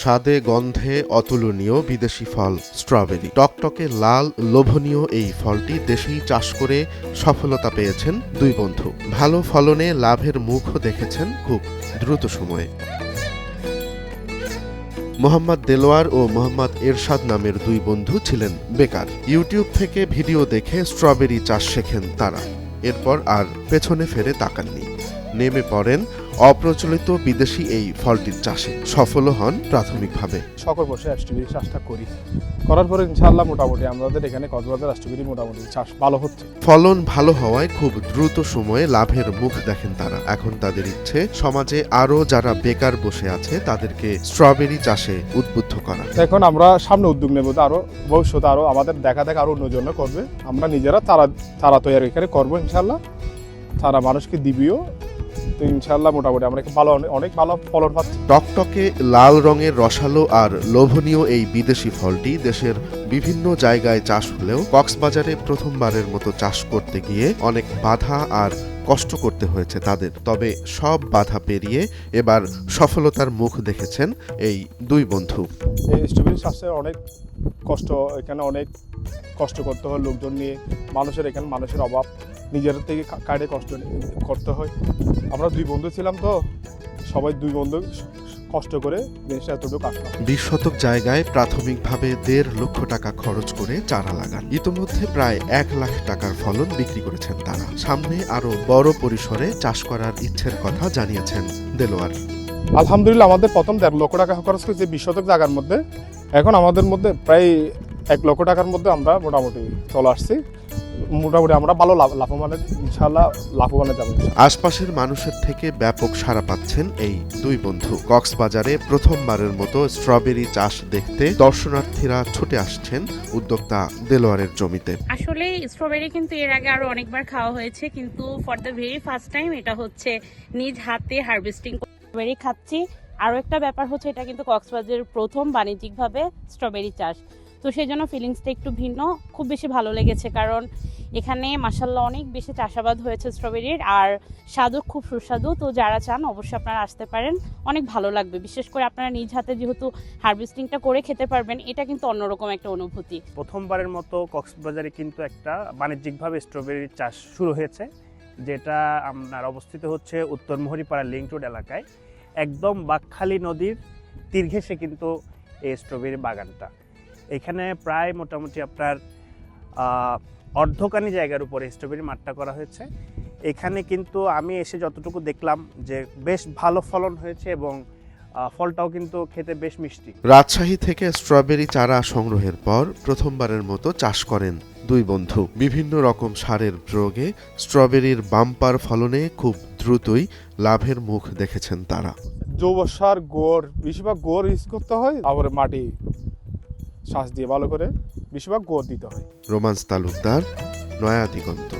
স্বাদে গন্ধে অতুলনীয় বিদেশি ফল স্ট্রবেরি। টকটকে লাল লোভনীয় এই ফলটি দেশেই চাষ করে সফলতা পেয়েছেন দুই বন্ধু। ভালো ফলনে লাভের মুখও দেখেছেন খুব দ্রুত সময়ে। মোহাম্মদ দেলোয়ার ও মোহাম্মদ এরশাদ নামের দুই বন্ধু ছিলেন বেকার। ইউটিউব থেকে ভিডিও দেখে স্ট্রবেরি চাষ শেখেন তারা। এরপর আর পেছনে ফেরে তাকাননি, নেমে পড়েন অপ্রচলিত বিদেশি এই ফলটির চাষে। সফলও হন প্রাথমিকভাবে। শখের বসে স্ট্রবেরি চাষটা করার পরে ইনশাআল্লাহ মোটামুটি আমাদের এখানে কক্সবাজার স্ট্রবেরি মোটামুটি চাষ ভালো হচ্ছে। ফলন ভালো হওয়ায় খুব দ্রুত সময়ে লাভের মুখ দেখেন তারা। এখন তাদের ইচ্ছে সমাজে আরো যারা বেকার বসে আছে তাদেরকে স্ট্রবেরি চাষে উদ্বুদ্ধ করা। এখন আমরা সামনে উদ্যোগ নেব, আরো ভবিষ্যতে আরো আমাদের দেখা আরো অন্যজন করবে। আমরা নিজেরা চারা তৈরি এখানে করবো ইনশাআল্লাহ, চারা মানুষকে দিবিও। তো ইনশাআল্লাহ মোটামুটি আমরা অনেক ভালো ফলন পাচ্ছি। টকটকে লাল রঙের রসালো আর লোভনীয় এই বিদেশি ফলটি দেশের বিভিন্ন জায়গায় চাষ হলেও কক্সবাজারে প্রথমবারের মতো চাষ করতে গিয়ে অনেক বাধা আর কষ্ট করতে হয়েছে তাদের। তবে সব বাধা পেরিয়ে এবার সফলতার মুখ দেখেছেন এই দুই বন্ধু। এই স্ট্রবেরি চাষে অনেক কষ্ট, এখানে অনেক কষ্ট করতে হয় লোকজন নিয়ে। এখানে মানুষের অভাব, নিজের থেকে কাটে কষ্ট করতে হয়। আমরা দুই বন্ধু ছিলাম, তো সবাই দুই বন্ধু কষ্ট করে জিনিসটা এতটুকু আসলাম। 20 শতক জায়গায় প্রাথমিকভাবে 1.5 লক্ষ টাকা খরচ করে চারা লাগান। ইতোমধ্যে প্রায় 1 লাখ টাকার ফলন বিক্রি করেছেন তারা। সামনে আরো বড় পরিসরে চাষ করার ইচ্ছের কথা জানিয়েছেন দেলোয়ার। আলহামদুলিল্লাহ আমাদের প্রথম 1.5 লক্ষ টাকা খরচ করেছে 20 শতক জায়গার মধ্যে। এখন আমাদের মধ্যে প্রায় 1 লক্ষ টাকার মধ্যে আমরা মোটামুটি চলে আসছি। মোটামুটি আমরা ভালো লাভবানের ইনশাআল্লাহ লাভবানে যাব। আশপাশের মানুষের থেকে ব্যাপক সাড়া পাচ্ছেন এই দুই বন্ধু। কক্সবাজারে প্রথমবারের মতো স্ট্রবেরি চাষ দেখতে দর্শনার্থীরা ছুটে আসছেন উদ্যোক্তা দেলোয়ারের জমিতে। আসলে স্ট্রবেরি কিন্তু এর আগে আরো অনেকবার খাওয়া হয়েছে, কিন্তু for the very first time এটা হচ্ছে নিজ হাতে হারভেস্টিং স্ট্রবেরি খাচ্ছি। আরো একটা ব্যাপার হচ্ছে এটা কিন্তু কক্সবাজারের প্রথম বাণিজ্যিকভাবে স্ট্রবেরি চাষ, তো সেই জন্য ফিলিংসটা একটু ভিন্ন। খুব বেশি ভালো লেগেছে, কারণ এখানে মাশাআল্লাহ অনেক বেশি চাষাবাদ হয়েছে স্ট্রবেরির, আর স্বাদও খুব সুস্বাদু। তো যারা চান অবশ্যই আপনারা আসতে পারেন, অনেক ভালো লাগবে। বিশেষ করে আপনারা নিজ হাতে যেহেতু হারভেস্টিংটা করে খেতে পারবেন, এটা কিন্তু অন্যরকম একটা অনুভূতি। প্রথমবারের মতো কক্সবাজারে কিন্তু একটা বাণিজ্যিকভাবে স্ট্রবেরির চাষ শুরু হয়েছে, যেটা আপনার অবস্থিত হচ্ছে উত্তর মহরীপাড়া লিংক রোড এলাকায়। একদম বাকখালী নদীর তীর ঘেঁষে কিন্তু এই স্ট্রবেরি বাগানটা। এখানে প্রায় মোটামুটি আপনার অর্ধকানি জায়গার উপরে স্ট্রবেরি মাঠটা করা হয়েছে। এখানে কিন্তু আমি এসে যতটুকু দেখলাম যে বেশ ভালো ফলন হয়েছে এবং ফলটাও কিন্তু খেতে বেশ মিষ্টি। রাজশাহী থেকে স্ট্রবেরি চারা সংগ্রহের পর প্রথমবারের মতো চাষ করেন দুই বন্ধু। বিভিন্ন রকম সারের প্রয়োগে স্ট্রবেরির বাম্পার ফলনে খুব দ্রুতই লাভের মুখ দেখেছেন তারা। জৈব সার, গোড়, বেশিরভাগ গোড় ইউজ করতে হয়, আবার মাটি শ্বাস দিয়ে ভালো করে বেশিরভাগ গোড় দিতে হয়। রোমান্স তালুকদার, নয়া দিগন্ত।